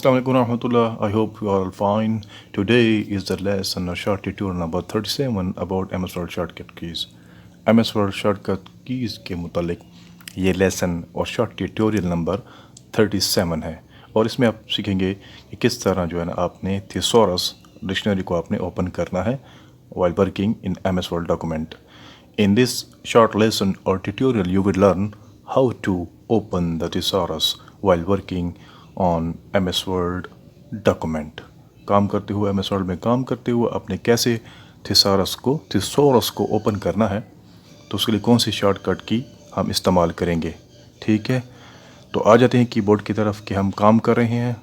Assalamualaikum warahmatullah. I hope you are all fine. Today is the lesson or short tutorial number 37 about MS Word shortcut keys. MS Word shortcut keys के मुतालिक ये lesson और short tutorial number 37 है और इसमें आप सीखेंगे कि किस तरह जो है ना आपने थिसॉरस डिक्शनरी को आपने ओपन करना है while working in MS Word document. In this short lesson or tutorial you will learn how to open the thesaurus while working on MS Word document. काम करते हुए MS Word में काम करते हुए आपने कैसे थिसॉरस को ओपन करना है, तो उसके लिए कौन सी शॉर्टकट की हम इस्तेमाल करेंगे. ठीक है, तो आ जाते हैं कीबोर्ड की तरफ कि हम काम कर रहे हैं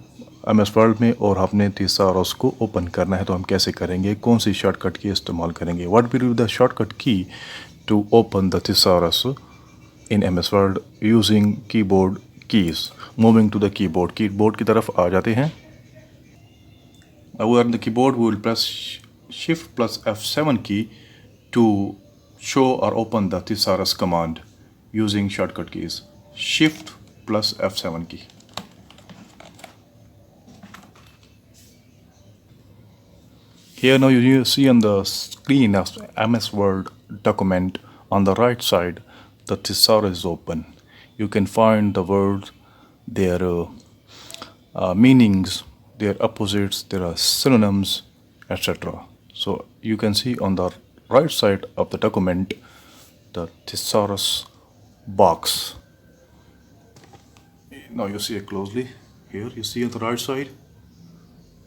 MS Word में और आपने थिसॉरस को ओपन करना है, तो हम कैसे करेंगे, कौन सी शॉर्टकट की इस्तेमाल करेंगे. What will be the shortcut key to open the thesaurus in MS Word using keyboard keys. Moving to the keyboard की तरफ आ जाते हैं. Now we are on the keyboard. We will press Shift plus F7 key to show or open the Thesaurus command using shortcut keys. Shift plus F7 key. Here now you see on the screen of MS Word document on the right side the Thesaurus is open. You can find the words, their meanings, their opposites, there are synonyms, etc. So you can see on the right side of the document the Thesaurus box. Now you see it closely. Here you see on the right side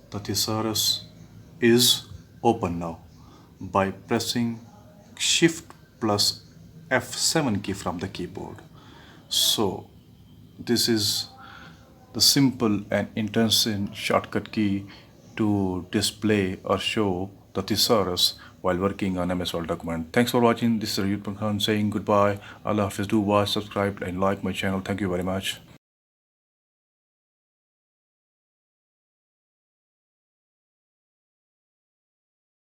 the Thesaurus is open now by pressing Shift plus F7 key from the keyboard. So this is the simple and intensive shortcut key to display or show the thesaurus while working on MS Word document. Thanks for watching. This is Urdu saying goodbye. Allah Hafiz. Do watch, subscribe and like my channel. Thank you very much.